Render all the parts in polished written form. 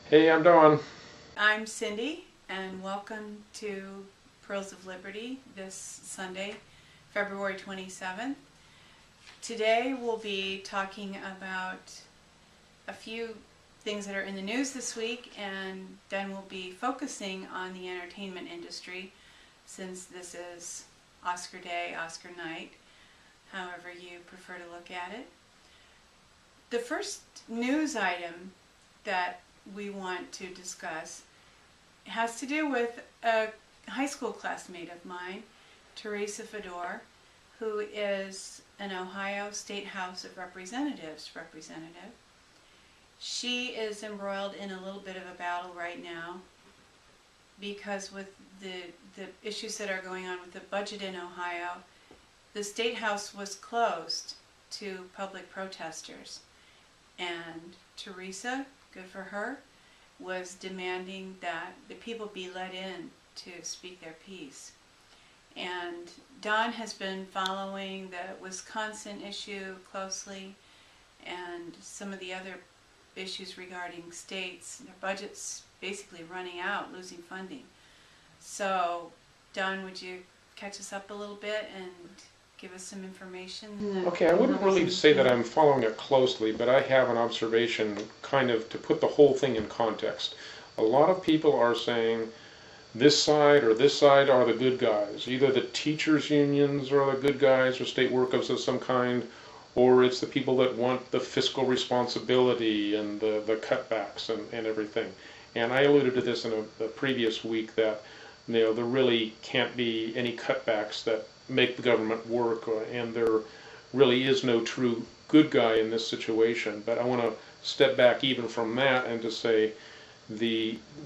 Hey, I'm Don. I'm Cindy, and welcome to Pearls of Liberty this Sunday, February 27th. Today we'll be talking about a few things that are in the news this week, and then we'll be focusing on the entertainment industry since this is Oscar Day, Oscar night, however you prefer to look at it. The first news item that we want to discuss has to do with a high school classmate of mine, Teresa Fedor, who is an Ohio State House of Representatives representative. She is embroiled in a little bit of a battle right now because with the issues that are going on with the budget in Ohio, the State House was closed to public protesters. And Teresa, good for her, was demanding that the people be let in to speak their piece. And Don has been following the Wisconsin issue closely and some of the other issues regarding states. Their budget's basically running out, losing funding. So, Don, would you catch us up a little bit and give us some information? Okay, I wouldn't really say that I'm following it closely, but I have an observation kind of to put the whole thing in context. A lot of people are saying this side or this side are the good guys. Either the teachers' unions are the good guys or state workers of some kind, or it's the people that want the fiscal responsibility and the cutbacks and everything. And I alluded to this in a previous week that there really can't be any cutbacks that make the government work, and there really is no true good guy in this situation. But I want to step back even from that and to say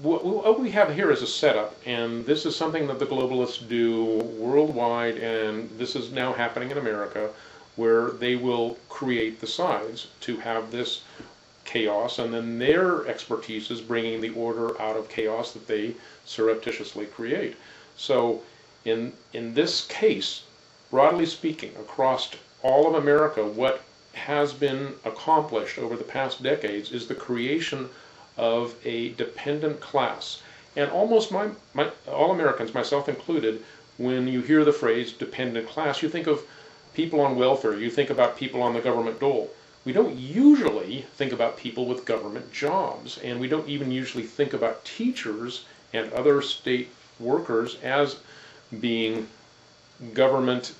what we have here is a setup, and this is something that the globalists do worldwide, and this is now happening in America, where they will create the sides to have this chaos, and then their expertise is bringing the order out of chaos that they surreptitiously create. So in this case, broadly speaking, across all of America, what has been accomplished over the past decades is the creation of a dependent class. And almost all Americans, myself included, when you hear the phrase dependent class, you think of people on welfare, you think about people on the government dole. We don't usually think about people with government jobs, and we don't even usually think about teachers and other state workers as being government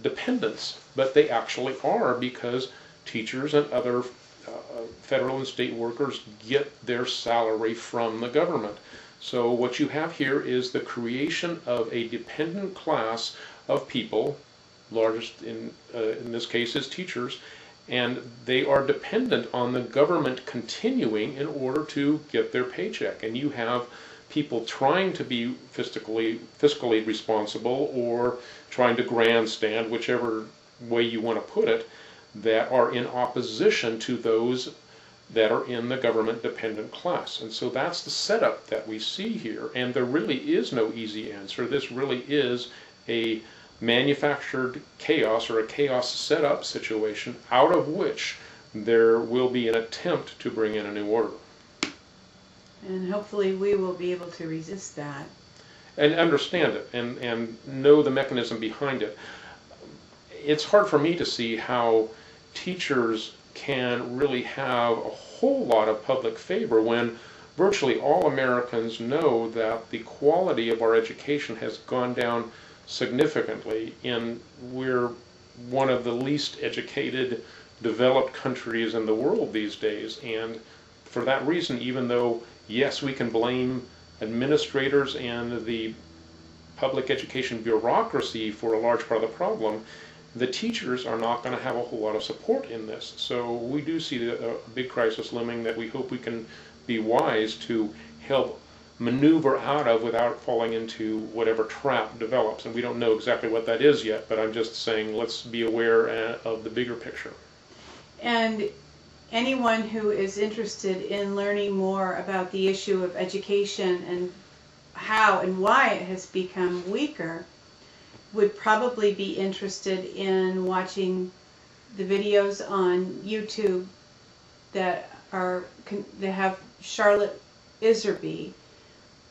dependents, but they actually are, because teachers and other federal and state workers get their salary from the government. So what you have here is the creation of a dependent class of people, largest in this case is teachers, and they are dependent on the government continuing in order to get their paycheck. And you have people trying to be fiscally responsible or trying to grandstand, whichever way you want to put it, that are in opposition to those that are in the government dependent class. And so that's the setup that we see here, and there really is no easy answer. This really is a manufactured chaos, or a chaos setup situation, out of which there will be an attempt to bring in a new order. And hopefully we will be able to resist that. And understand it, and know the mechanism behind it. It's hard for me to see how teachers can really have a whole lot of public favor when virtually all Americans know that the quality of our education has gone down significantly, and we're one of the least educated developed countries in the world these days. And for that reason, even though yes, we can blame administrators and the public education bureaucracy for a large part of the problem, the teachers are not going to have a whole lot of support in this. So we do see a big crisis looming that we hope we can be wise to help maneuver out of without falling into whatever trap develops. And we don't know exactly what that is yet, but I'm just saying let's be aware of the bigger picture. And anyone who is interested in learning more about the issue of education and how and why it has become weaker would probably be interested in watching the videos on YouTube that have Charlotte Iserbyt,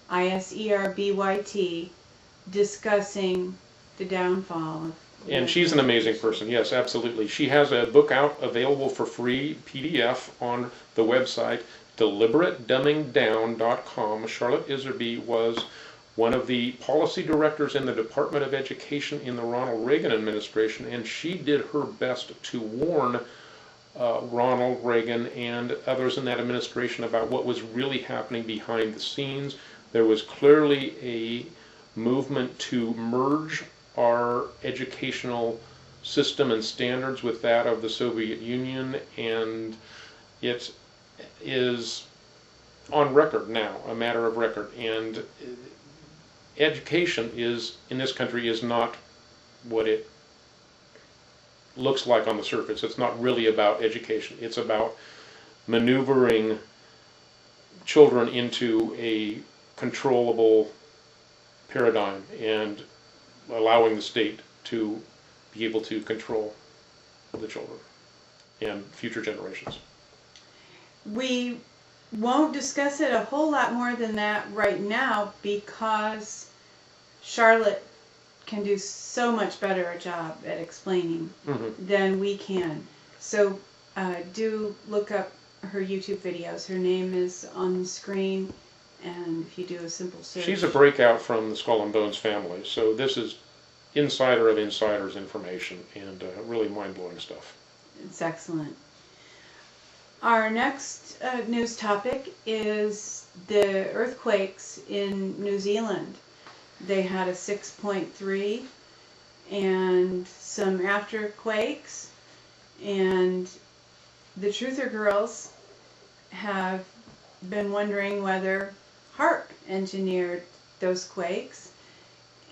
Iserbyt, discussing the downfall of. And she's an amazing person, yes, absolutely. She has a book out available for free PDF on the website deliberatedumbingdown.com. Charlotte Iserbyt was one of the policy directors in the Department of Education in the Ronald Reagan administration, and she did her best to warn Ronald Reagan and others in that administration about what was really happening behind the scenes. There was clearly a movement to merge our educational system and standards with that of the Soviet Union, and it is on record now, a matter of record. And education is, in this country, is not what it looks like on the surface. It's not really about education. It's about maneuvering children into a controllable paradigm and allowing the state to be able to control the children and future generations. We won't discuss it a whole lot more than that right now because Charlotte can do so much better a job at explaining than we can. So do look up her YouTube videos. Her name is on the screen, and if you do a simple search. She's a breakout from the Skull and Bones family, so this is insider of insiders information, and really mind-blowing stuff. It's excellent. Our next news topic is the earthquakes in New Zealand. They had a 6.3 and some afterquakes, and the Truther girls have been wondering whether HAARP engineered those quakes.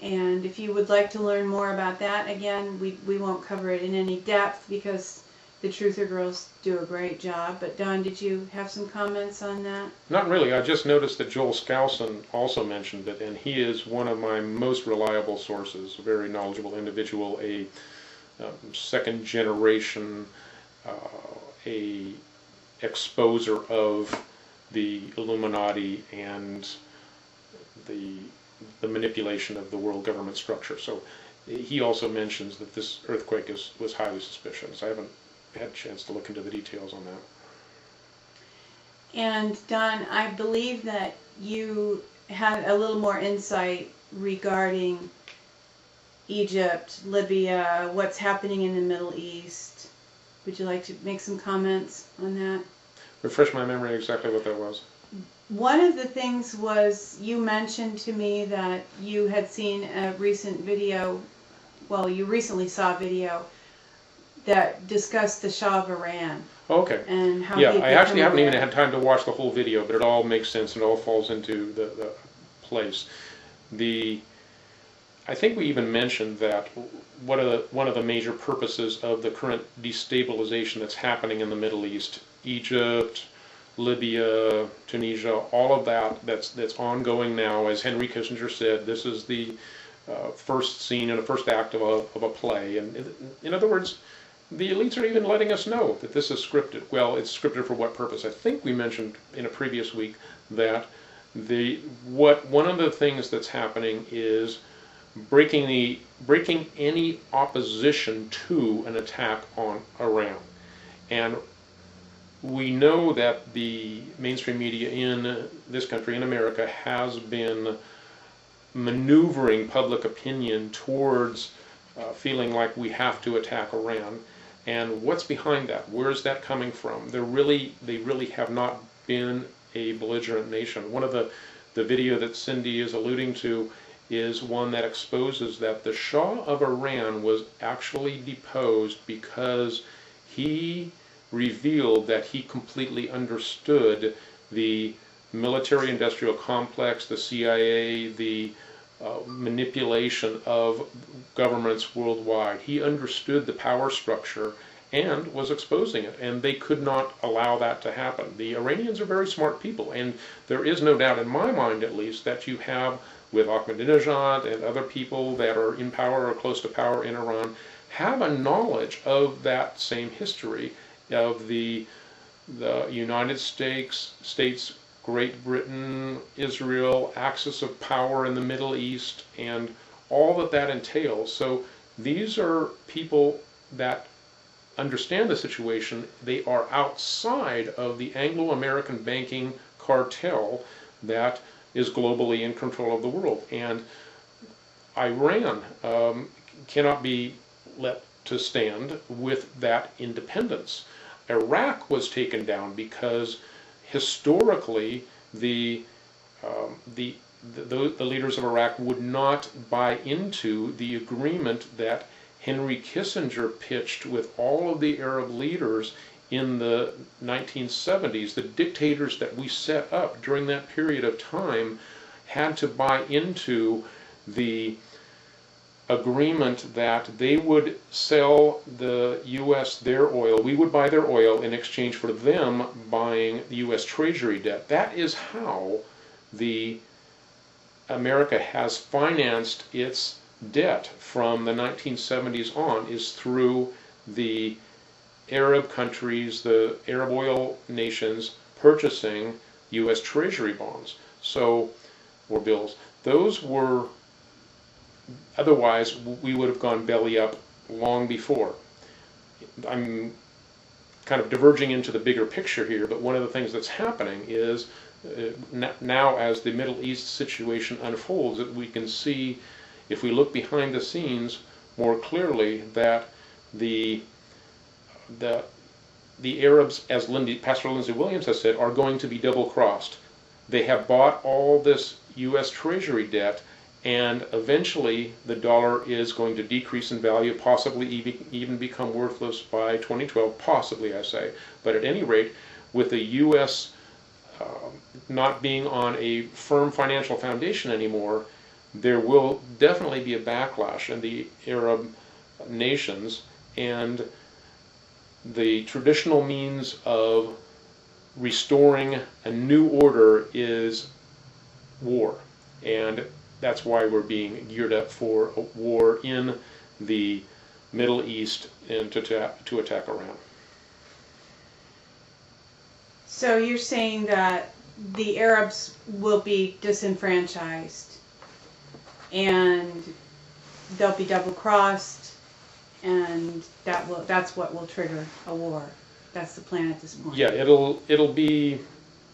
And if you would like to learn more about that, again, we won't cover it in any depth because the Truther girls do a great job. But Don, did you have some comments on that? Not really. I just noticed that Joel Skousen also mentioned it, and he is one of my most reliable sources, a very knowledgeable individual, a second generation, a exposer of the Illuminati and the manipulation of the world government structure. So he also mentions that this earthquake was highly suspicious. I haven't had a chance to look into the details on that. And Don, I believe that you had a little more insight regarding Egypt, Libya, what's happening in the Middle East. Would you like to make some comments on that? Refresh my memory exactly what that was. One of the things was you mentioned to me that you had seen a recent video, well, you recently saw a video that discussed the Shah of Iran. Okay. And how I actually haven't even had time to watch the whole video, but it all makes sense and it all falls into the place. I think we even mentioned that one of the major purposes of the current destabilization that's happening in the Middle East, Egypt, Libya, Tunisia, all of that's ongoing now. As Henry Kissinger said, this is the first scene and the first act of a play. And in other words, the elites are even letting us know that this is scripted. Well, it's scripted for what purpose? I think we mentioned in a previous week that one of the things that's happening is breaking any opposition to an attack on Iran. And we know that the mainstream media in this country, in America, has been maneuvering public opinion towards feeling like we have to attack Iran. And what's behind that? Where's that coming from? They really have not been a belligerent nation. One of the video that Cindy is alluding to is one that exposes that the Shah of Iran was actually deposed because he revealed that he completely understood the military-industrial complex, the CIA, the manipulation of governments worldwide. He understood the power structure and was exposing it, and they could not allow that to happen. The Iranians are very smart people, and there is no doubt in my mind, at least, that you have with Ahmadinejad and other people that are in power or close to power in Iran have a knowledge of that same history of the United States Great Britain, Israel, axis of power in the Middle East, and all that that entails. So these are people that understand the situation. They are outside of the Anglo-American banking cartel that is globally in control of the world. And Iran cannot be let to stand with that independence. Iraq was taken down because historically the leaders of Iraq would not buy into the agreement that Henry Kissinger pitched with all of the Arab leaders in the 1970s. The dictators that we set up during that period of time had to buy into the agreement that they would sell the U.S. their oil, we would buy their oil in exchange for them buying the U.S. Treasury debt. That is how America has financed its debt from the 1970s on, is through the Arab countries, the Arab oil nations purchasing U.S. Treasury bonds, or bills. Those were, otherwise we would have gone belly up long before. I'm kind of diverging into the bigger picture here, but one of the things that's happening is now as the Middle East situation unfolds, that we can see, if we look behind the scenes more clearly, that the Arabs, as Pastor Lindsey Williams has said, are going to be double-crossed. They have bought all this U.S. Treasury debt, and eventually the dollar is going to decrease in value, possibly even become worthless by 2012, possibly I say. But at any rate, with the U.S. Not being on a firm financial foundation anymore, there will definitely be a backlash in the Arab nations, and the traditional means of restoring a new order is war. And that's why we're being geared up for a war in the Middle East and to attack Iran. So you're saying that the Arabs will be disenfranchised and they'll be double-crossed, and that's what will trigger a war. That's the plan at this point. Yeah, it'll be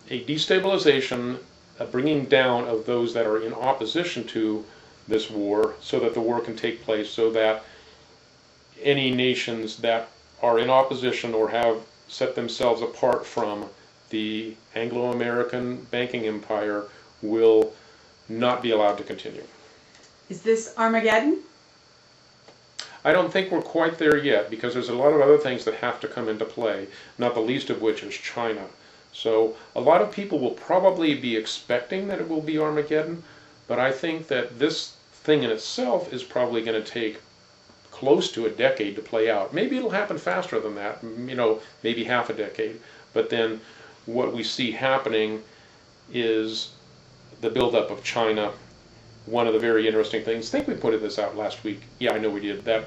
a destabilization, a bringing down of those that are in opposition to this war, so that the war can take place, so that any nations that are in opposition or have set themselves apart from the Anglo-American banking empire will not be allowed to continue. Is this Armageddon? I don't think we're quite there yet, because there's a lot of other things that have to come into play, not the least of which is China. So a lot of people will probably be expecting that it will be Armageddon, but I think that this thing in itself is probably going to take close to a decade to play out. Maybe it'll happen faster than that, maybe half a decade. But then what we see happening is the buildup of China. One of the very interesting things, I think we put this out last week, yeah, I know we did, that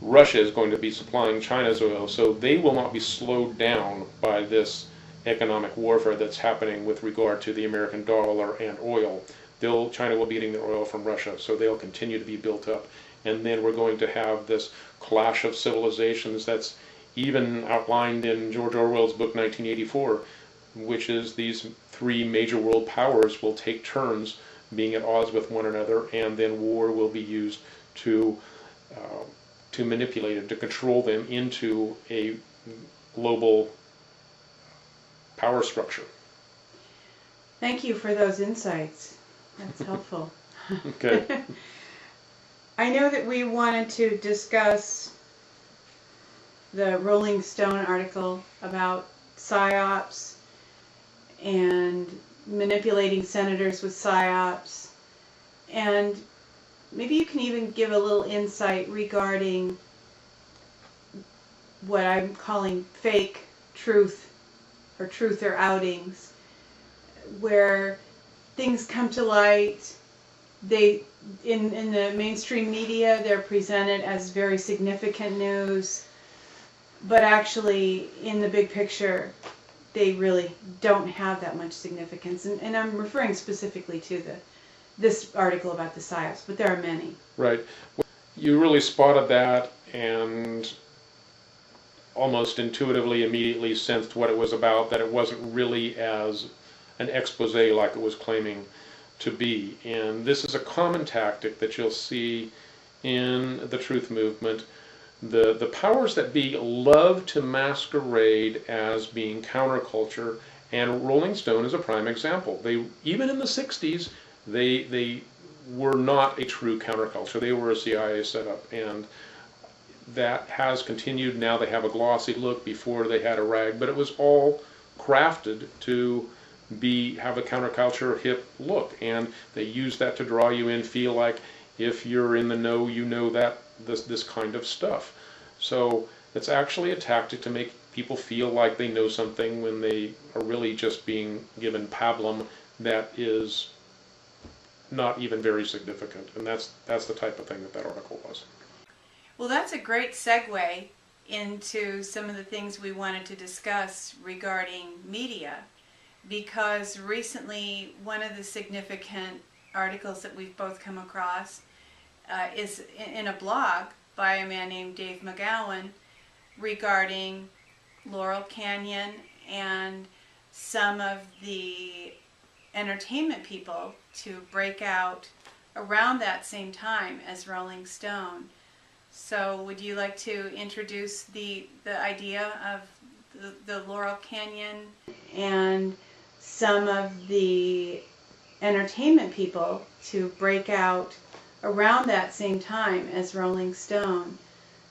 Russia is going to be supplying China's oil, so they will not be slowed down by this economic warfare that's happening with regard to the American dollar and oil. China will be getting their oil from Russia, so they'll continue to be built up. And then we're going to have this clash of civilizations that's even outlined in George Orwell's book 1984, which is these three major world powers will take turns being at odds with one another, and then war will be used to manipulate it, to control them into a global power structure. Thank you for those insights. That's helpful. Okay. I know that we wanted to discuss the Rolling Stone article about PSYOPs and manipulating senators with PSYOPs, and maybe you can even give a little insight regarding what I'm calling fake truth or truther outings, where things come to light. In the mainstream media, they're presented as very significant news, but actually in the big picture they really don't have that much significance. And I'm referring specifically to this article about the PSYOPs, but there are many. Right. You really spotted that and almost intuitively, immediately sensed what it was about, that it wasn't really as an expose like it was claiming to be. And this is a common tactic that you'll see in the truth movement. The powers that be love to masquerade as being counterculture, and Rolling Stone is a prime example. They, even in the 60s, they were not a true counterculture. They were a CIA setup, and that has continued. Now they have a glossy look. Before they had a rag, but it was all crafted to have a counterculture hip look, and they use that to draw you in, feel like if you're in the know, you know that this kind of stuff. So it's actually a tactic to make people feel like they know something when they are really just being given pablum that is not even very significant. And that's the type of thing that article was. Well, that's a great segue into some of the things we wanted to discuss regarding media, because recently one of the significant articles that we've both come across is in a blog by a man named Dave McGowan regarding Laurel Canyon and some of the entertainment people to break out around that same time as Rolling Stone. So would you like to introduce the idea of the Laurel Canyon and some of the entertainment people to break out around that same time as Rolling Stone?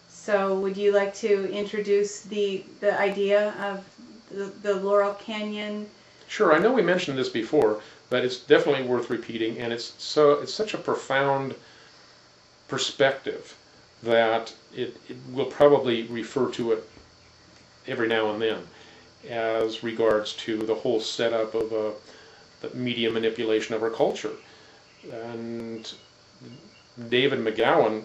So would you like to introduce the idea of the Laurel Canyon? Sure. I know we mentioned this before, but it's definitely worth repeating, and it's such a profound perspective that it will probably refer to it every now and then as regards to the whole setup of the media manipulation of our culture. And David McGowan,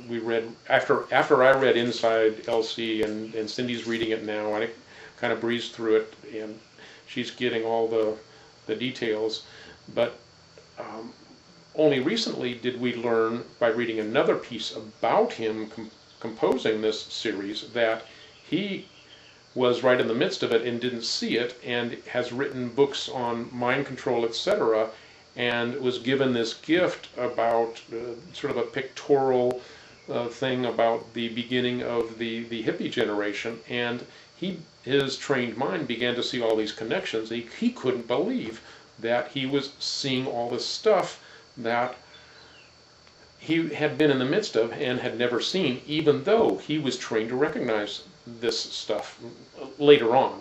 we read after I read Inside LC, and Cindy's reading it now, and I kind of breezed through it, and she's getting all the details. But only recently did we learn, by reading another piece about him composing this series, that he was right in the midst of it and didn't see it, and has written books on mind control, etc., and was given this gift about sort of a pictorial thing about the beginning of the hippie generation, and his trained mind began to see all these connections. He couldn't believe that he was seeing all this stuff that he had been in the midst of and had never seen, even though he was trained to recognize this stuff later on.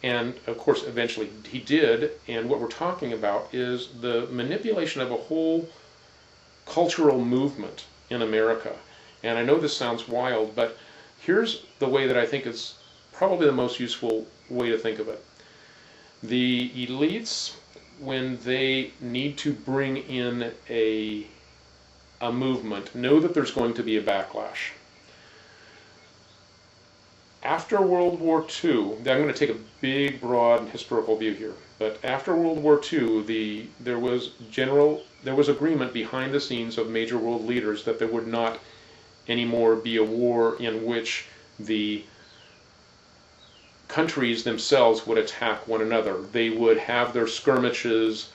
And of course, eventually he did, and what we're talking about is the manipulation of a whole cultural movement in America. And I know this sounds wild, but here's the way that I think it's probably the most useful way to think of it. The elites, when they need to bring in a movement, know that there's going to be a backlash. After World War II, I'm going to take a big, broad historical view here, but after World War II, there was agreement behind the scenes of major world leaders that there would not anymore be a war in which the countries themselves would attack one another. They would have their skirmishes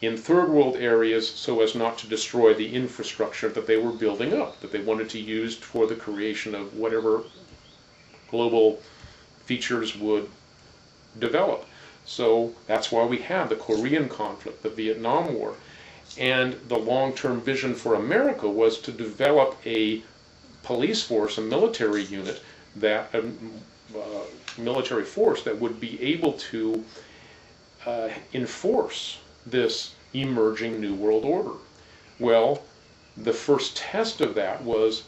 in third world areas so as not to destroy the infrastructure that they were building up, that they wanted to use for the creation of whatever global features would develop. So that's why we have the Korean conflict, the Vietnam War. And the long-term vision for America was to develop a police force, a military unit, military force that would be able to enforce this emerging New World Order. Well, the first test of that was,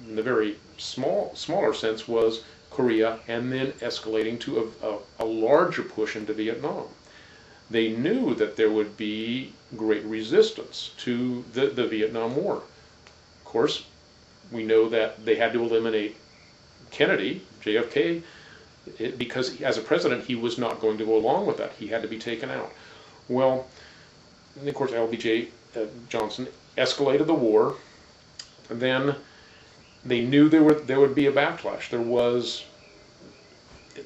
in the very smaller sense, was Korea, and then escalating to a larger push into Vietnam. They knew that there would be great resistance to the Vietnam War. Of course, we know that they had to eliminate Kennedy, JFK, because as a president he was not going to go along with that. He had to be taken out. Well, and of course LBJ Johnson escalated the war. And then they knew there would be a backlash. There was,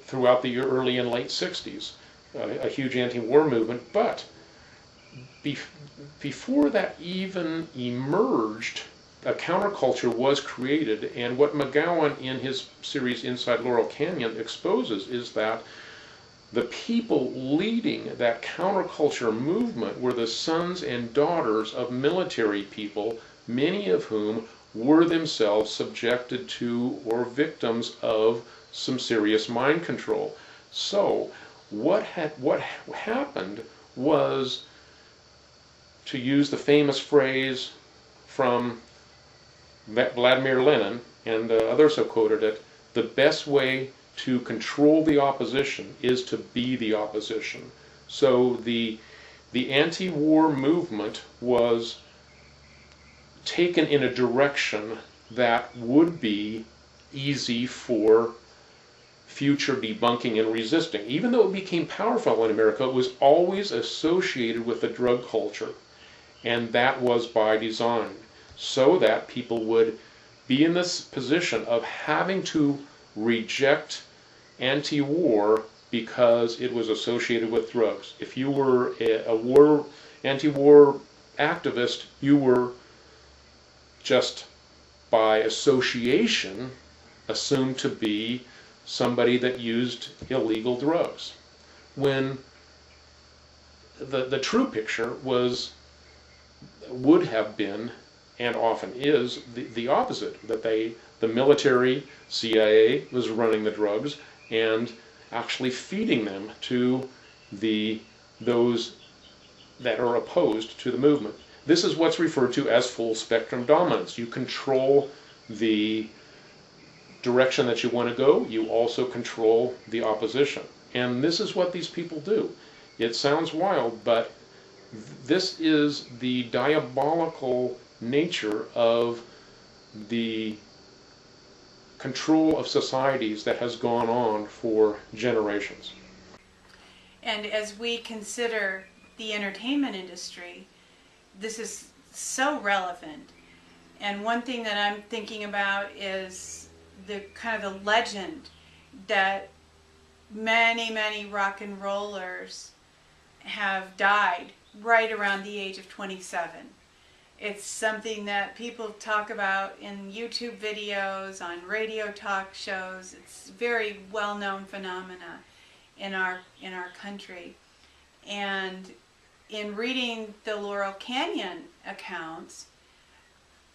throughout the early and late 60s, a huge anti-war movement. But before that even emerged, a counterculture was created. And what McGowan in his series Inside Laurel Canyon exposes is that the people leading that counterculture movement were the sons and daughters of military people, many of whom were themselves subjected to or victims of some serious mind control. So what happened was, to use the famous phrase from Vladimir Lenin, and others have quoted it, the best way to control the opposition is to be the opposition. So the anti-war movement was taken in a direction that would be easy for future debunking and resisting. Even though it became powerful in America, it was always associated with the drug culture. And that was by design, so that people would be in this position of having to reject anti-war because it was associated with drugs. If you were a anti-war activist, you were just by association assumed to be somebody that used illegal drugs. When the true picture would have been, and often is, the opposite, that the military, CIA, was running the drugs and actually feeding them to those that are opposed to the movement. This is what's referred to as full spectrum dominance. You control the direction that you want to go, you also control the opposition. And this is what these people do. It sounds wild, but this is the diabolical nature of the control of societies that has gone on for generations. And as we consider the entertainment industry, this is so relevant. And one thing that I'm thinking about is the kind of the legend that many rock and rollers have died right around the age of 27. It's something that people talk about in YouTube videos, on radio talk shows. It's a very well-known phenomena in our country. And in reading the Laurel Canyon accounts,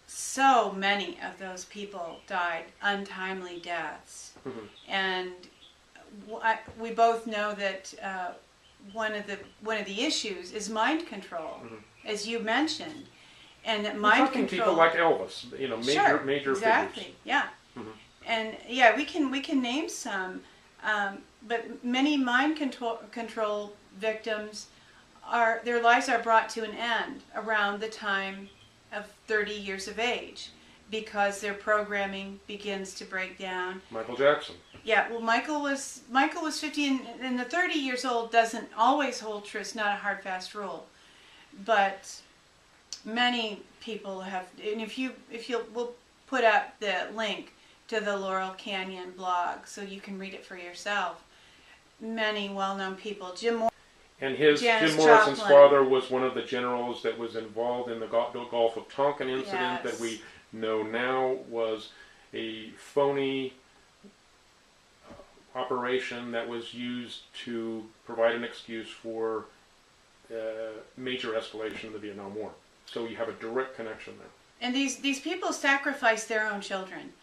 so many of those people died untimely deaths. Mm-hmm. And we both know that one of the issues is mind control, mm-hmm. as you mentioned, and that mind control. People like Elvis, major exactly, figures. Yeah, mm-hmm. And yeah, we can name some, but many mind control victims their lives are brought to an end around the time of 30 years of age, because their programming begins to break down. Michael Jackson. Yeah, well, Michael was 50, and the 30 years old doesn't always hold true. It's not a hard, fast rule, but many people have. And we'll put up the link to the Laurel Canyon blog so you can read it for yourself. Many well-known people, Jim Morrison's father was one of the generals that was involved in the Gulf of Tonkin incident, yes, that we know now was a phony operation that was used to provide an excuse for major escalation of the Vietnam War. So you have a direct connection there. And these people sacrificed their own children.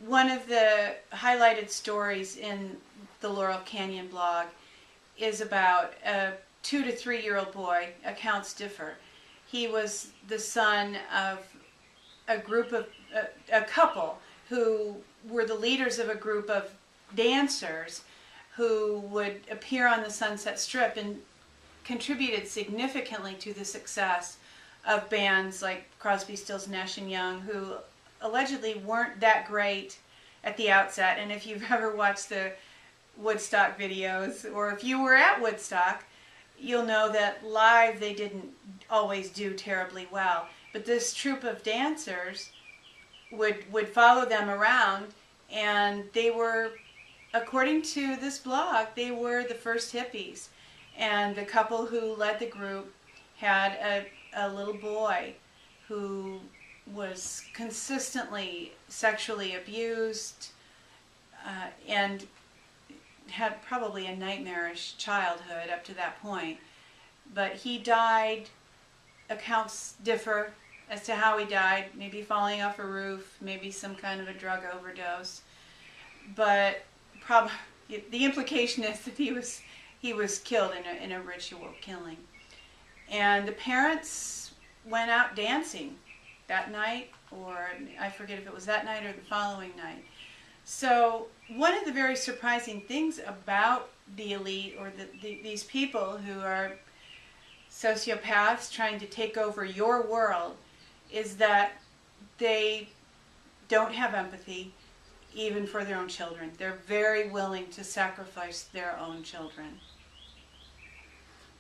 One of the highlighted stories in the Laurel Canyon blog is about a 2 to 3 year old boy. Accounts differ. He was the son of a couple who were the leaders of a group of dancers who would appear on the Sunset Strip and contributed significantly to the success of bands like Crosby, Stills, Nash & Young, who allegedly weren't that great at the outset. And if you've ever watched the Woodstock videos, or if you were at Woodstock, you'll know that live they didn't always do terribly well. But this troupe of dancers would follow them around, and they were, according to this blog, they were the first hippies. And the couple who led the group had a little boy who was consistently sexually abused and had probably a nightmarish childhood up to that point. But he died, accounts differ as to how he died, maybe falling off a roof, maybe some kind of a drug overdose. But the implication is that he was killed in a ritual killing. And the parents went out dancing that night, or I forget if it was that night or the following night. So one of the very surprising things about the elite, or these people who are sociopaths trying to take over your world, is that they don't have empathy even for their own children. They're very willing to sacrifice their own children.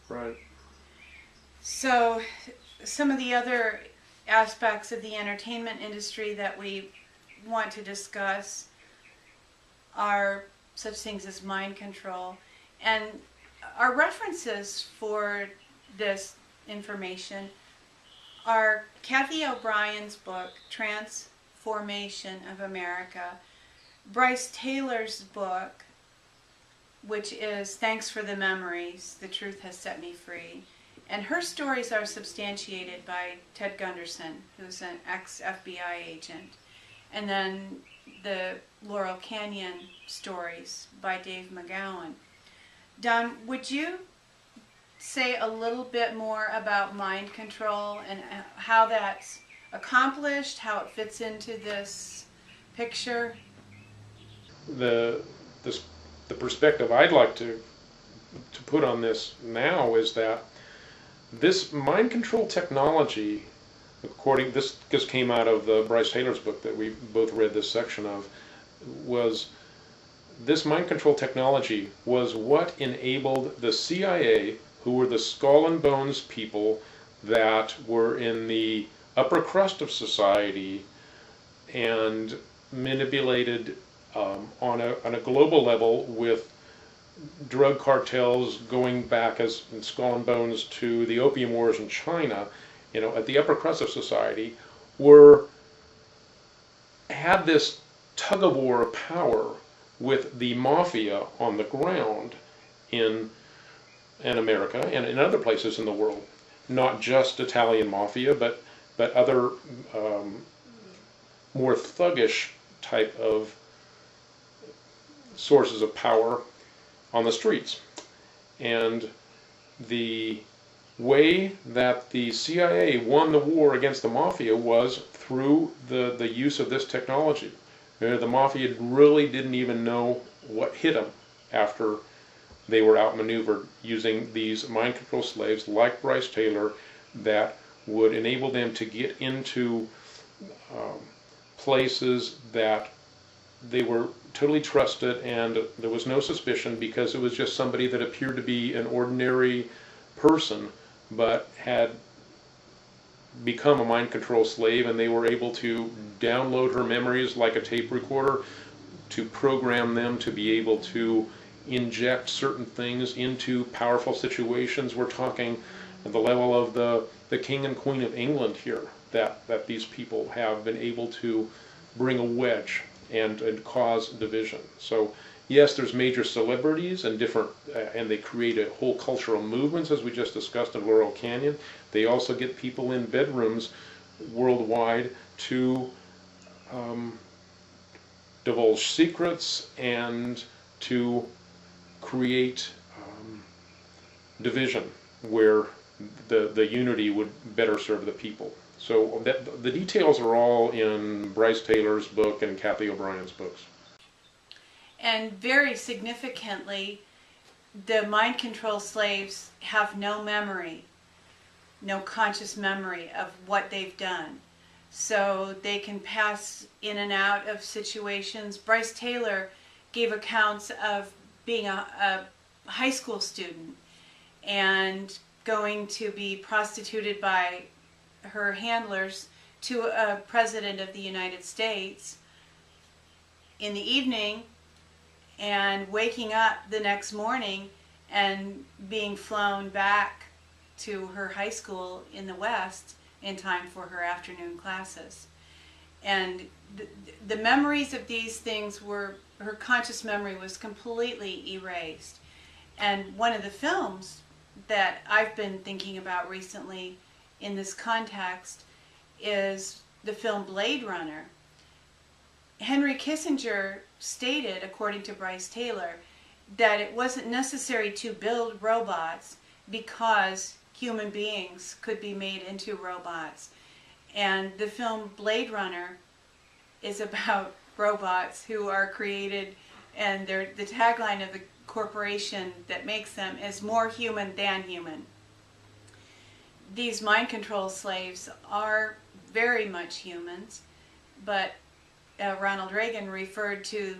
Right. So some of the other aspects of the entertainment industry that we want to discuss are such things as mind control. And our references for this information are Kathy O'Brien's book, Transformation of America, Bryce Taylor's book, which is Thanks for the Memories, The Truth Has Set Me Free. And her stories are substantiated by Ted Gunderson, who's an ex-FBI agent. And then the Laurel Canyon stories by Dave McGowan. Don, would you say a little bit more about mind control and how that's accomplished, how it fits into this picture? The perspective I'd like to put on this now is that this mind control technology, this just came out of the Bryce Taylor's book that we both read this section of, was this mind control technology was what enabled the CIA, who were the skull and bones people that were in the upper crust of society and manipulated on a global level with drug cartels going back as in skull and bones to the opium wars in China, at the upper crust of society, had this tug of war of power with the mafia on the ground in America and in other places in the world. Not just Italian mafia, but other more thuggish type of sources of power on the streets. And the way that the CIA won the war against the mafia was through the use of this technology. The mafia really didn't even know what hit them after they were outmaneuvered using these mind control slaves like Bryce Taylor that would enable them to get into places that they were totally trusted and there was no suspicion because it was just somebody that appeared to be an ordinary person but had become a mind control slave, and they were able to download her memories like a tape recorder to program them to be able to inject certain things into powerful situations. We're talking at the level of the King and Queen of England here, that these people have been able to bring a wedge and cause division. So yes, there's major celebrities and different, and they create a whole cultural movements, as we just discussed in Laurel Canyon. They also get people in bedrooms worldwide to divulge secrets and to create division where the unity would better serve the people. So the details are all in Bryce Taylor's book and Kathy O'Brien's books. And very significantly, the mind control slaves have no memory, no conscious memory of what they've done. So they can pass in and out of situations. Bryce Taylor gave accounts of being a high school student and going to be prostituted by her handlers to a president of the United States in the evening, and waking up the next morning and being flown back to her high school in the West in time for her afternoon classes. And the memories of these things were, her conscious memory was completely erased. And one of the films that I've been thinking about recently in this context is the film Blade Runner. Henry Kissinger stated, according to Bryce Taylor, that it wasn't necessary to build robots because human beings could be made into robots. And the film Blade Runner is about robots who are created, and the tagline of the corporation that makes them is more human than human. These mind control slaves are very much humans, but Ronald Reagan referred to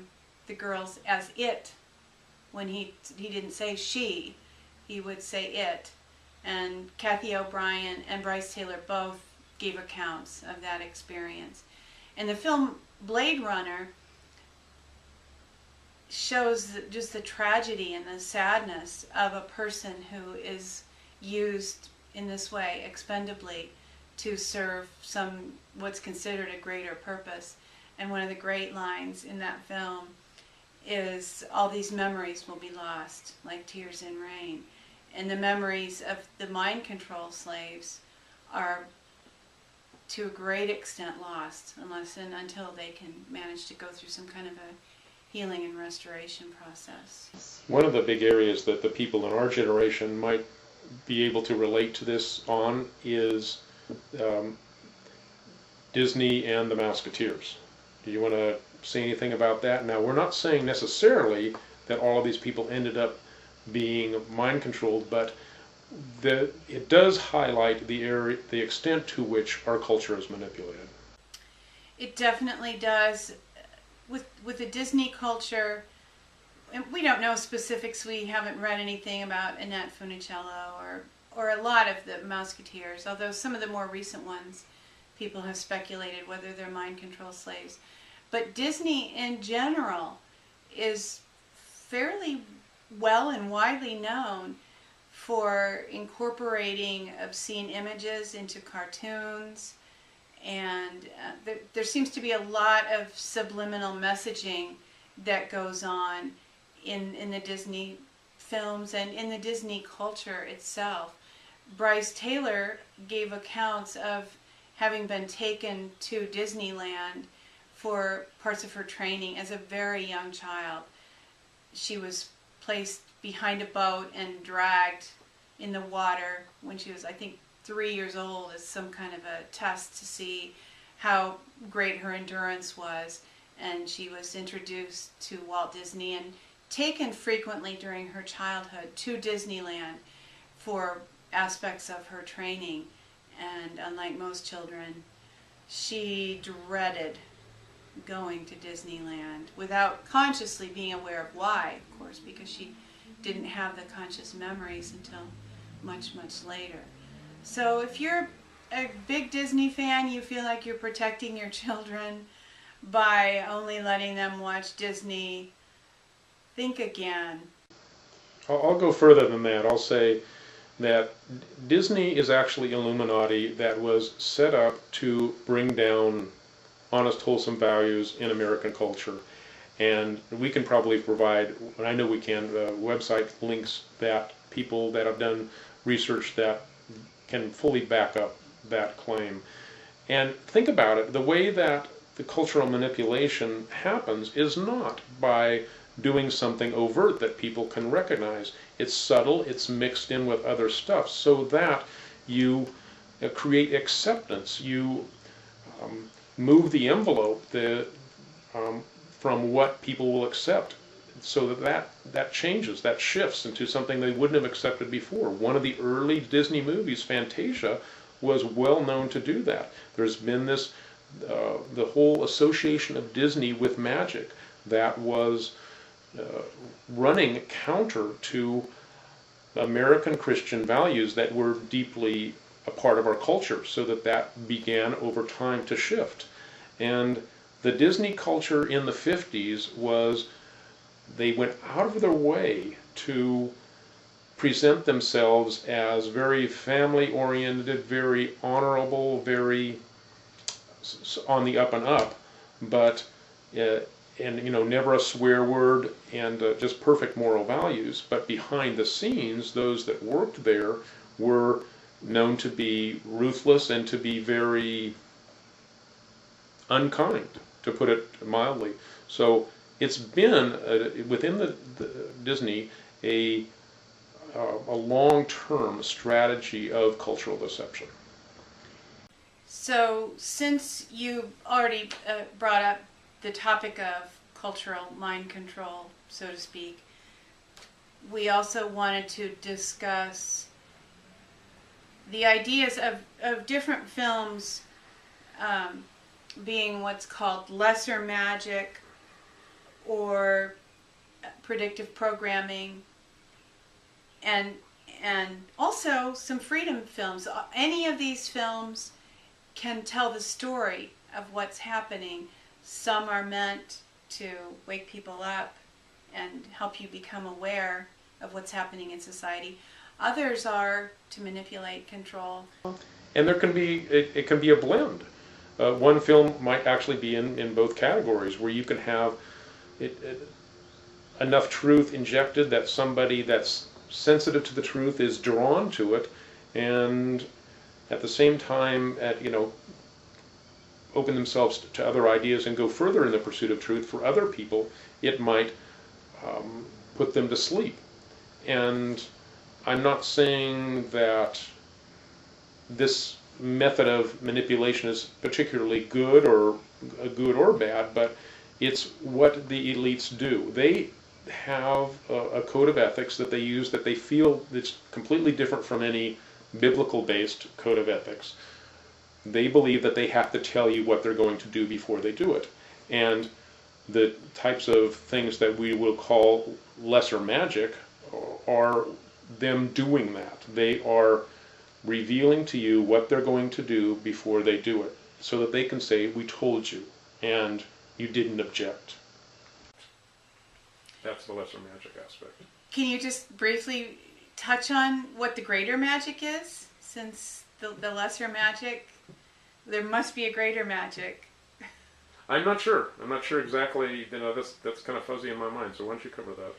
the girls as it. When he didn't say she, he would say it. And Kathy O'Brien and Bryce Taylor both gave accounts of that experience. And the film Blade Runner shows just the tragedy and the sadness of a person who is used in this way, expendably, to serve what's considered a greater purpose. And one of the great lines in that film is, all these memories will be lost like tears in rain. And the memories of the mind control slaves are to a great extent lost unless and until they can manage to go through some kind of a healing and restoration process. One of the big areas that the people in our generation might be able to relate to this on is Disney and the Mouseketeers. Do you want to say anything about that? Now, we're not saying necessarily that all of these people ended up being mind controlled, but it does highlight the extent to which our culture is manipulated. It definitely does. With the Disney culture, and we don't know specifics. We haven't read anything about Annette Funicello or a lot of the Mouseketeers, although some of the more recent ones, people have speculated whether they're mind control slaves. But Disney in general is fairly well and widely known for incorporating obscene images into cartoons, and there seems to be a lot of subliminal messaging that goes on in the Disney films and in the Disney culture itself. Bryce Taylor gave accounts of having been taken to Disneyland for parts of her training as a very young child. She was placed behind a boat and dragged in the water when she was, I think, 3 years old as some kind of a test to see how great her endurance was. And she was introduced to Walt Disney and taken frequently during her childhood to Disneyland for aspects of her training. And unlike most children, she dreaded going to Disneyland without consciously being aware of why, of course, because she didn't have the conscious memories until much, much later. So if you're a big Disney fan, you feel like you're protecting your children by only letting them watch Disney, think again. I'll go further than that. I'll say that Disney is actually Illuminati that was set up to bring down honest, wholesome values in American culture. And we can probably provide, and I know we can, website links that people that have done research that can fully back up that claim. And think about it, the way that the cultural manipulation happens is not by doing something overt that people can recognize. It's subtle, it's mixed in with other stuff so that you create acceptance. You move the envelope from what people will accept so that changes, that shifts into something they wouldn't have accepted before. One of the early Disney movies, Fantasia, was well known to do that. There's been this, the whole association of Disney with magic that was running counter to American Christian values that were deeply a part of our culture, so that began over time to shift. And the Disney culture in the 50s was, they went out of their way to present themselves as very family-oriented, very honorable, very on the up and up, but and never a swear word, and just perfect moral values. But behind the scenes, those that worked there were known to be ruthless and to be very unkind, to put it mildly. So it's been within the Disney a long-term strategy of cultural deception. So since you already brought up the topic of cultural mind control, so to speak, we also wanted to discuss the ideas of different films being what's called lesser magic or predictive programming, and also some freedom films. Any of these films can tell the story of what's happening. Some are meant to wake people up and help you become aware of what's happening in society. Others are to manipulate, control. And there can be, it can be a blend. One film might actually be in both categories, where you can have enough truth injected that somebody that's sensitive to the truth is drawn to it, and at the same time, open themselves to other ideas and go further in the pursuit of truth. For other people, it might put them to sleep. And I'm not saying that this method of manipulation is particularly good or bad, but it's what the elites do. They have a code of ethics that they use, that they feel that's completely different from any biblical-based code of ethics. They believe that they have to tell you what they're going to do before they do it. And the types of things that we will call lesser magic are them doing that. They are revealing to you what they're going to do before they do it, so that they can say, "We told you, and you didn't object." That's the lesser magic aspect. Can you just briefly touch on what the greater magic is? Since the lesser magic, there must be a greater magic. I'm not sure. I'm not sure exactly. That's kind of fuzzy in my mind. So why don't you cover that?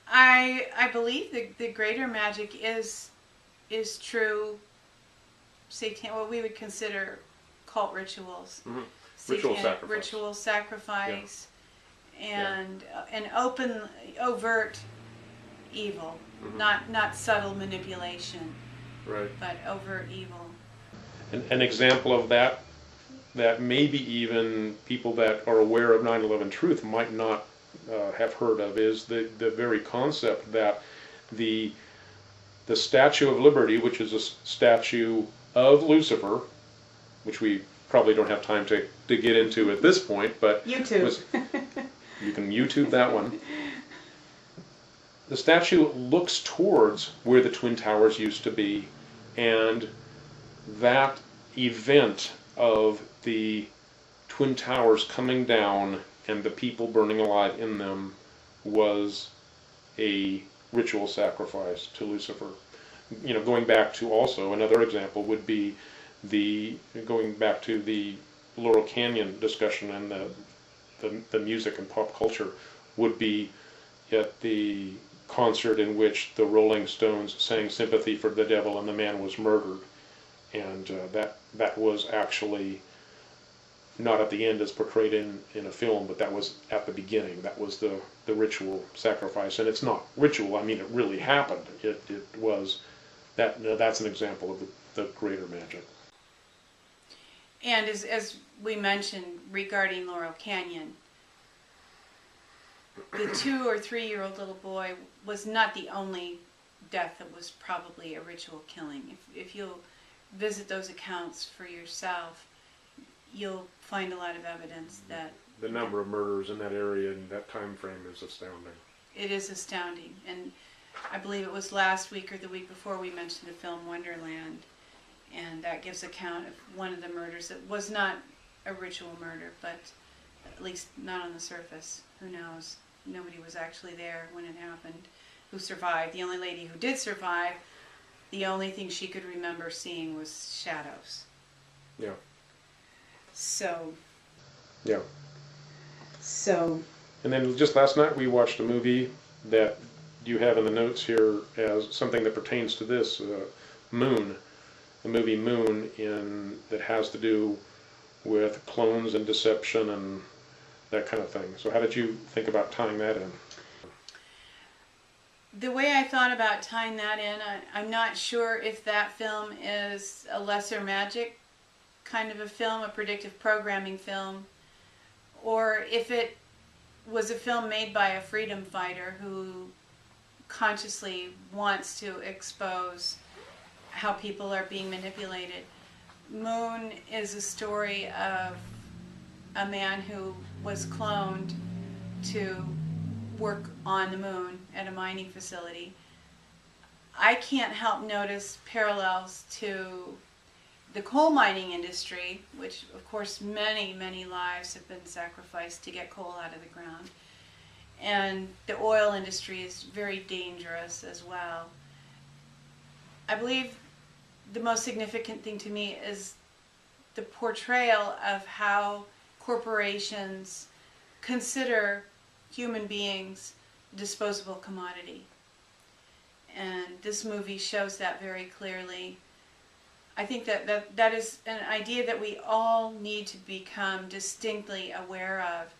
I believe the greater magic is true what we would consider cult rituals. Mm-hmm. Ritual sacrifice. Ritual sacrifice, yeah. And an overt evil, mm-hmm. not subtle manipulation, right? But overt evil. An example of that maybe even people that are aware of 9/11 truth might not have heard of is the very concept that the Statue of Liberty, which is a statue of Lucifer, which we probably don't have time to get into at this point, but YouTube. You can YouTube that one. The statue looks towards where the Twin Towers used to be, and that event of the Twin Towers coming down and the people burning alive in them was a ritual sacrifice to Lucifer. Going back to also another example would be going back to the Laurel Canyon discussion and the music and pop culture would be at the concert in which the Rolling Stones sang "Sympathy for the Devil" and the man was murdered, and that was actually not at the end as portrayed in a film, but that was at the beginning. That was the ritual sacrifice, and it's not ritual. I mean, it really happened. It was that. That's an example of the greater magic. And as we mentioned regarding Laurel Canyon, the 2 or 3 year old little boy was not the only death that was probably a ritual killing. If you'll visit those accounts for yourself, you'll find a lot of evidence that the number of murders in that area in that time frame is astounding. It is astounding. And I believe it was last week or the week before we mentioned the film Wonderland, and that gives account of one of the murders that was not a ritual murder, but at least not on the surface. Who knows? Nobody was actually there when it happened who survived. The only lady who did survive, the only thing she could remember seeing was shadows. Yeah. So. Yeah. So. And then just last night we watched a movie that you have in the notes here as something that pertains to this, Moon. The movie Moon, that has to do with clones and deception and that kind of thing. So how did you think about tying that in? The way I thought about tying that in, I'm not sure if that film is a lesser magic kind of a film, a predictive programming film, or if it was a film made by a freedom fighter who consciously wants to expose how people are being manipulated. Moon is a story of a man who was cloned to work on the moon at a mining facility. I can't help notice parallels to the coal mining industry, which of course many, many lives have been sacrificed to get coal out of the ground. And the oil industry is very dangerous as well. I believe the most significant thing to me is the portrayal of how corporations consider human beings a disposable commodity. And this movie shows that very clearly. I think that is an idea that we all need to become distinctly aware of.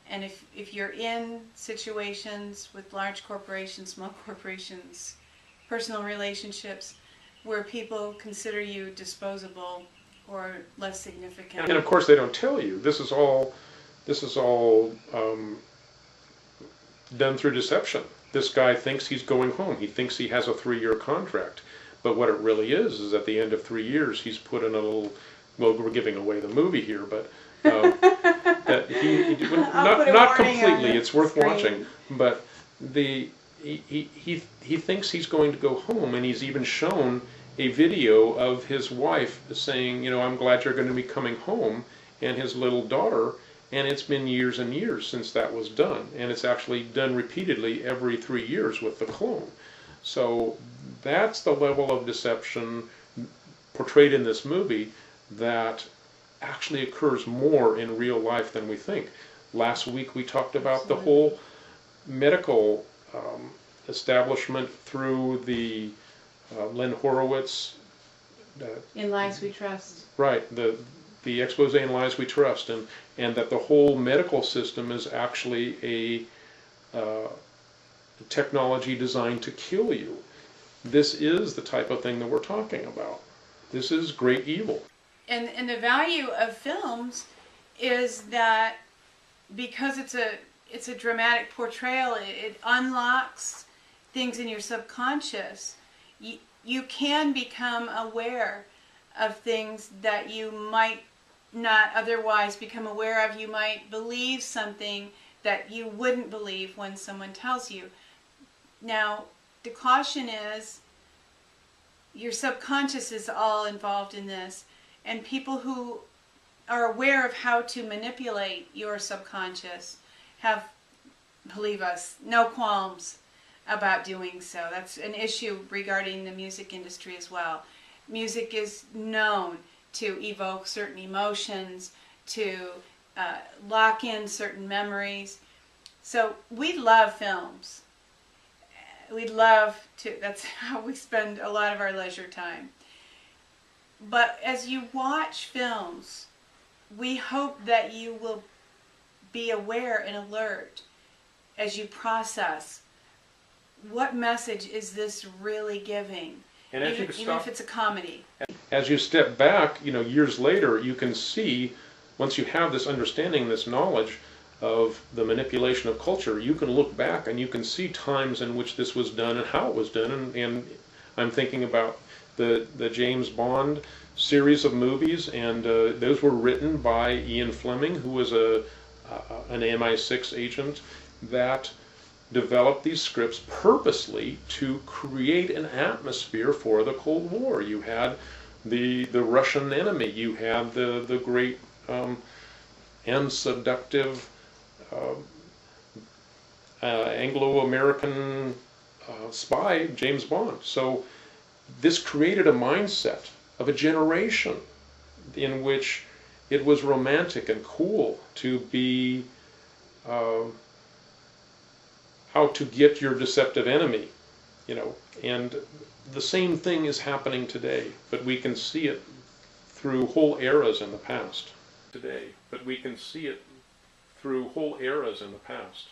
And if you're in situations with large corporations, small corporations, personal relationships, where people consider you disposable or less significant. And of course they don't tell you. This is all done through deception. This guy thinks he's going home. He thinks he has a 3-year contract. But what it really is at the end of 3 years, he's put in a little, well, we're giving away the movie here, but that not completely, it's worth watching, but he thinks he's going to go home, and he's even shown a video of his wife saying, you know, I'm glad you're going to be coming home, and his little daughter, and it's been years and years since that was done, and it's actually done repeatedly every 3 years with the clone. So that's the level of deception portrayed in this movie that actually occurs more in real life than we think. Last week we talked about the whole medical establishment through the Len Horowitz. In Lies We Trust. Right, the expose in Lies We Trust, and that the whole medical system is actually a technology designed to kill you. This is the type of thing that we're talking about. This is great evil. And the value of films is that because it's a dramatic portrayal, it unlocks things in your subconscious. You can become aware of things that you might not otherwise become aware of. You might believe something that you wouldn't believe when someone tells you. Now, the caution is your subconscious is all involved in this, and people who are aware of how to manipulate your subconscious have, believe us, no qualms about doing so. That's an issue regarding the music industry as well. Music is known to evoke certain emotions, to lock in certain memories. So we love films. We love to, that's how we spend a lot of our leisure time. But as you watch films, we hope that you will be aware and alert as you process what message is this really giving, And even if it's a comedy. As you step back, you know, years later, you can see, once you have this understanding, this knowledge of the manipulation of culture, you can look back and you can see times in which this was done and how it was done. And I'm thinking about the James Bond series of movies, and those were written by Ian Fleming, who was a an MI6 agent that developed these scripts purposely to create an atmosphere for the Cold War. You had the Russian enemy, you had the great and seductive Anglo-American spy, James Bond. So this created a mindset of a generation in which it was romantic and cool to be out to get your deceptive enemy, you know. And the same thing is happening today, but we can see it through whole eras in the past. Today, but we can see it through whole eras in the past.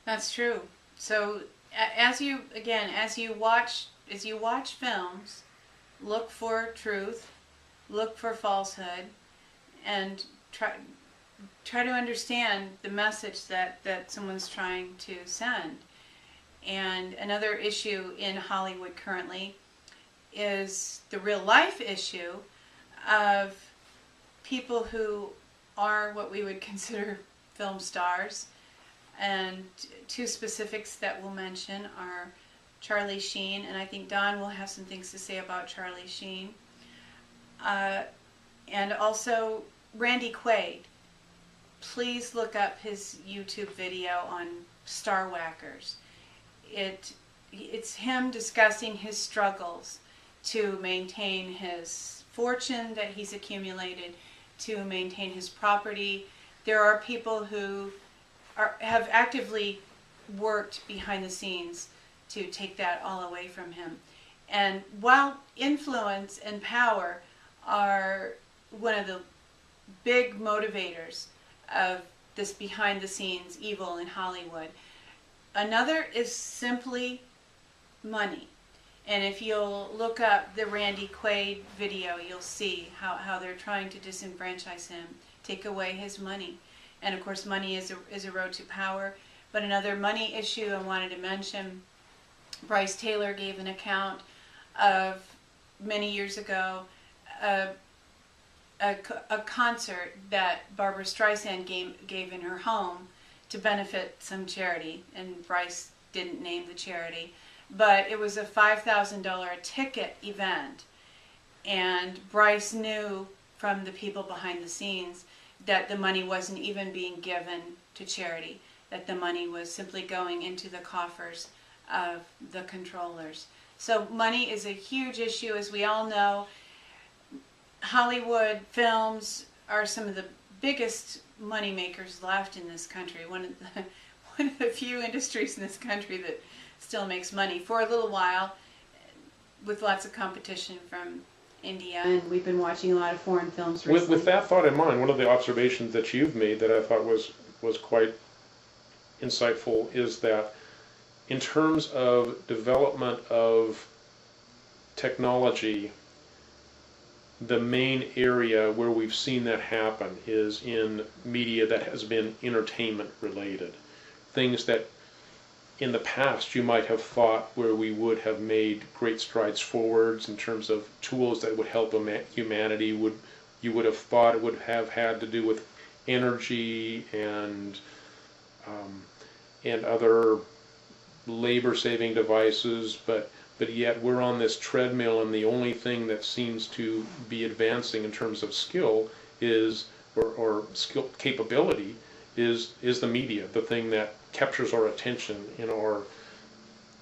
That's true. So as you watch films, look for truth, look for falsehood, and try to understand the message that someone's trying to send. And another issue in Hollywood currently is the real life issue of people who are what we would consider film stars. And two specifics that we'll mention are Charlie Sheen, and I think Don will have some things to say about Charlie Sheen, and also Randy Quaid. Please look up his YouTube video on Star Whackers. It's him discussing his struggles to maintain his fortune that he's accumulated, to maintain his property. There are people who have actively worked behind the scenes to take that all away from him. And while influence and power are one of the big motivators of this behind the scenes evil in Hollywood, another is simply money. And if you'll look up the Randy Quaid video, you'll see how they're trying to disenfranchise him, take away his money. And of course, money is a road to power. But another money issue I wanted to mention, Bryce Taylor gave an account of many years ago a concert that Barbra Streisand gave in her home to benefit some charity, and Bryce didn't name the charity, but it was a $5,000 ticket event, and Bryce knew from the people behind the scenes that the money wasn't even being given to charity, that the money was simply going into the coffers of the controllers. So money is a huge issue, as we all know. Hollywood films are some of the biggest money makers left in this country. One of the few industries in this country that still makes money for a little while, with lots of competition from India. And we've been watching a lot of foreign films recently. With that thought in mind, one of the observations that you've made that I thought was quite insightful is that in terms of development of technology, the main area where we've seen that happen is in media that has been entertainment related. Things that in the past you might have thought where we would have made great strides forwards in terms of tools that would help humanity, you would have thought it would have had to do with energy and other labor-saving devices, but yet we're on this treadmill, and the only thing that seems to be advancing in terms of skill is, or skill capability, is the media, the thing that captures our attention in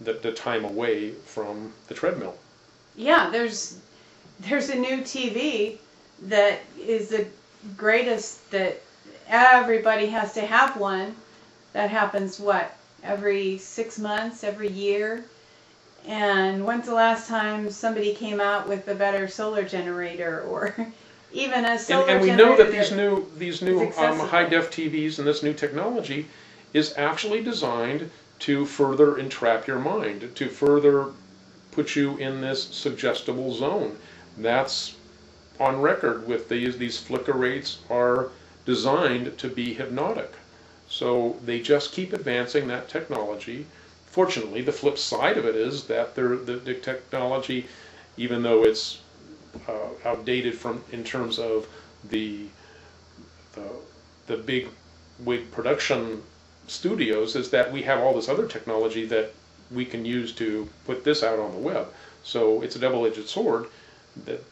the time away from the treadmill. Yeah, there's a new TV that is the greatest, that everybody has to have one. That happens, what, every 6 months, every year? And when's the last time somebody came out with a better solar generator, or even a solar generator? And we know that these new high-def TVs and this new technology is actually designed to further entrap your mind, to further put you in this suggestible zone. That's on record with these flicker rates are designed to be hypnotic. So they just keep advancing that technology. Fortunately, the flip side of it is that the technology, even though it's outdated in terms of the the big wig production studios is that we have all this other technology that we can use to put this out on the web. So it's a double-edged sword that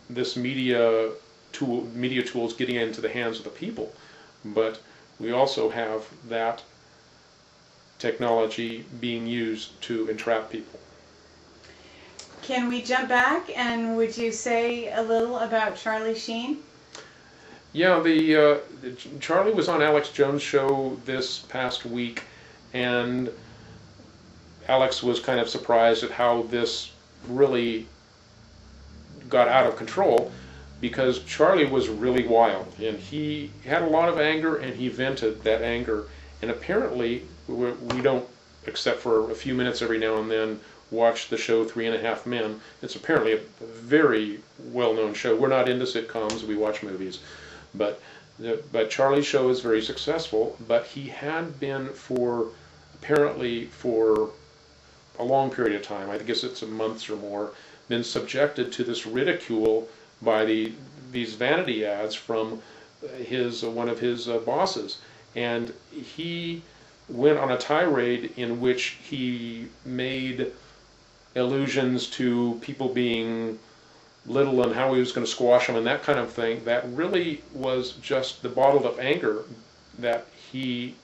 this media tools getting into the hands of the people, but we also have that technology being used to entrap people. Can we jump back, and would you say a little about Charlie Sheen? Yeah, Charlie was on Alex Jones' show this past week, and Alex was kind of surprised at how this really got out of control, because Charlie was really wild, and he had a lot of anger, and he vented that anger. And apparently, we don't, except for a few minutes every now and then, watch the show 3.5 Men. It's apparently a very well-known show. We're not into sitcoms, we watch movies. But Charlie's show is very successful, but he had been apparently for a long period of time, I guess it's a month or more, been subjected to this ridicule by these vanity ads from one of his bosses. And he went on a tirade in which he made allusions to people being little and how he was going to squash them and that kind of thing. That really was just the bottled up anger that he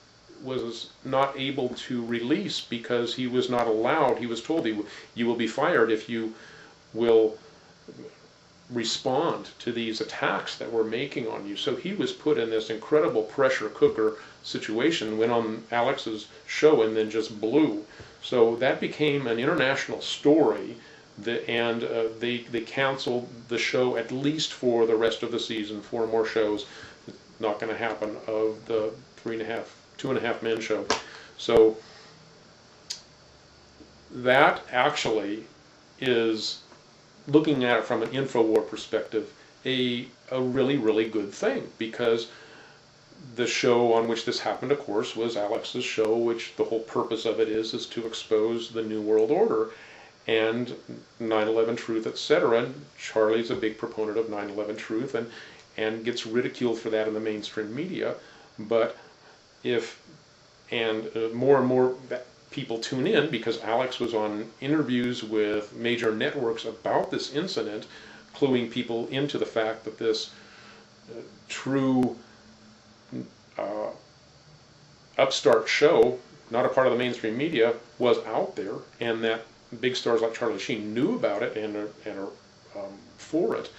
was not able to release, because he was not allowed. He was told, you will be fired if you will respond to these attacks that we're making on you. So he was put in this incredible pressure cooker situation, went on Alex's show and then just blew. So that became an international story, and they canceled the show at least for the rest of the season. 4 more shows, not going to happen, of the 2.5 Men show. So that actually is, looking at it from an InfoWar perspective, a really, really good thing, because the show on which this happened, of course, was Alex's show, which the whole purpose of it is to expose the New World Order and 9/11 Truth, etc. And Charlie's a big proponent of 9/11 Truth and gets ridiculed for that in the mainstream media. But more and more people tune in, because Alex was on interviews with major networks about this incident, cluing people into the fact that this true upstart show, not a part of the mainstream media, was out there, and that big stars like Charlie Sheen knew about it and are for it.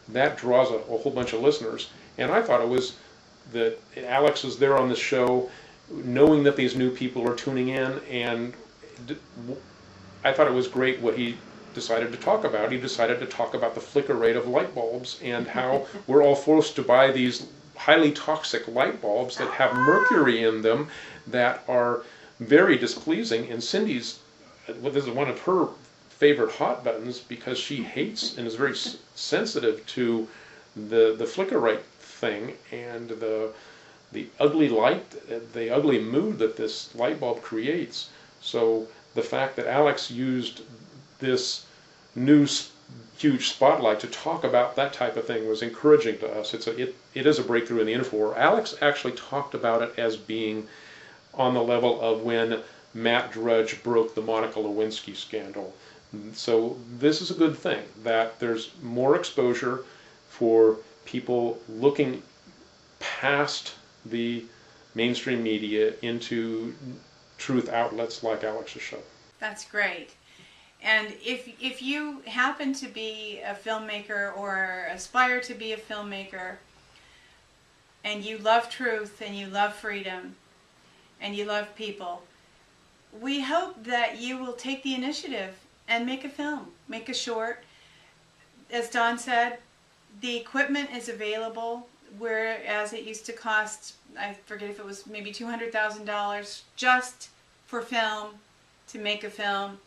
That draws a whole bunch of listeners. And I thought it was that Alex is there on the show, knowing that these new people are tuning in, and I thought it was great what he decided to talk about. He decided to talk about the flicker rate of light bulbs and how we're all forced to buy these highly toxic light bulbs that have mercury in them that are very displeasing. And Cindy's, this is one of her favorite hot buttons, because she hates and is very sensitive to the flicker rate thing and the ugly light, the ugly mood that this light bulb creates. So the fact that Alex used this new huge spotlight to talk about that type of thing was encouraging to us. It is a breakthrough in the InfoWar. Alex actually talked about it as being on the level of when Matt Drudge broke the Monica Lewinsky scandal. So this is a good thing, that there's more exposure for people looking past the mainstream media into truth outlets like Alex's show. That's great. And if you happen to be a filmmaker or aspire to be a filmmaker, and you love truth and you love freedom and you love people, we hope that you will take the initiative and make a film, make a short. As Don said, the equipment is available, whereas it used to cost, I forget if it was maybe $200,000 just for film, to make a film.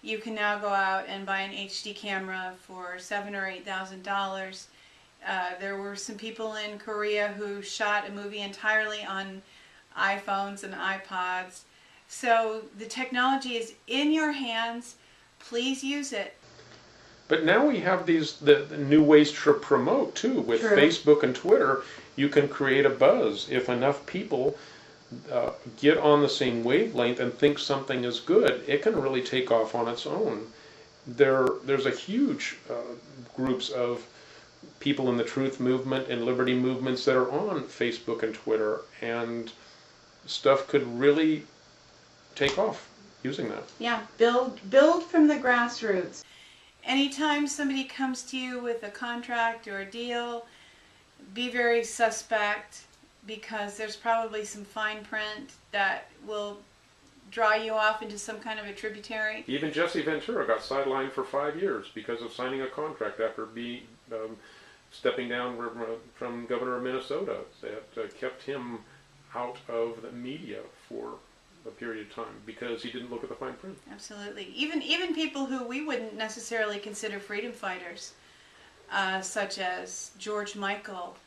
You can now go out and buy an HD camera for $7,000 or $8,000. There were some people in Korea who shot a movie entirely on iPhones and iPods. So the technology is in your hands. Please use it. But now we have the new ways to promote too. With True. Facebook and Twitter, you can create a buzz. If enough people get on the same wavelength and think something is good, it can really take off on its own. There's a huge groups of people in the truth movement and liberty movements that are on Facebook and Twitter, and stuff could really take off using that. Yeah, build from the grassroots. Anytime somebody comes to you with a contract or a deal, be very suspect, because there's probably some fine print that will draw you off into some kind of a tributary. Even Jesse Ventura got sidelined for 5 years because of signing a contract after stepping down from governor of Minnesota. That kept him out of the media for a period of time because he didn't look at the fine print. Absolutely. Even people who we wouldn't necessarily consider freedom fighters, such as George Michael,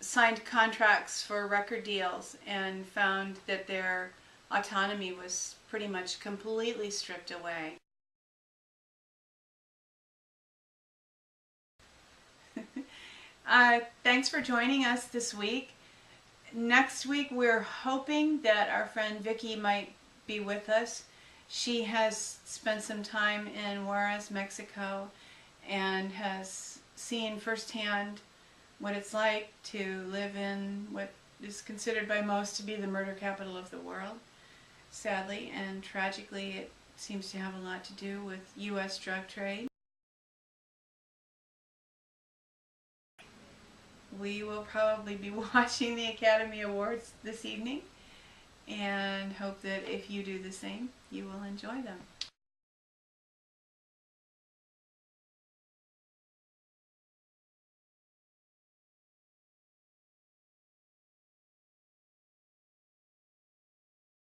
signed contracts for record deals and found that their autonomy was pretty much completely stripped away. Thanks for joining us this week. Next week we're hoping that our friend Vicki might be with us. She has spent some time in Juarez, Mexico, and has seen firsthand what it's like to live in what is considered by most to be the murder capital of the world. Sadly and tragically, it seems to have a lot to do with U.S. drug trade. We will probably be watching the Academy Awards this evening, and hope that if you do the same, you will enjoy them.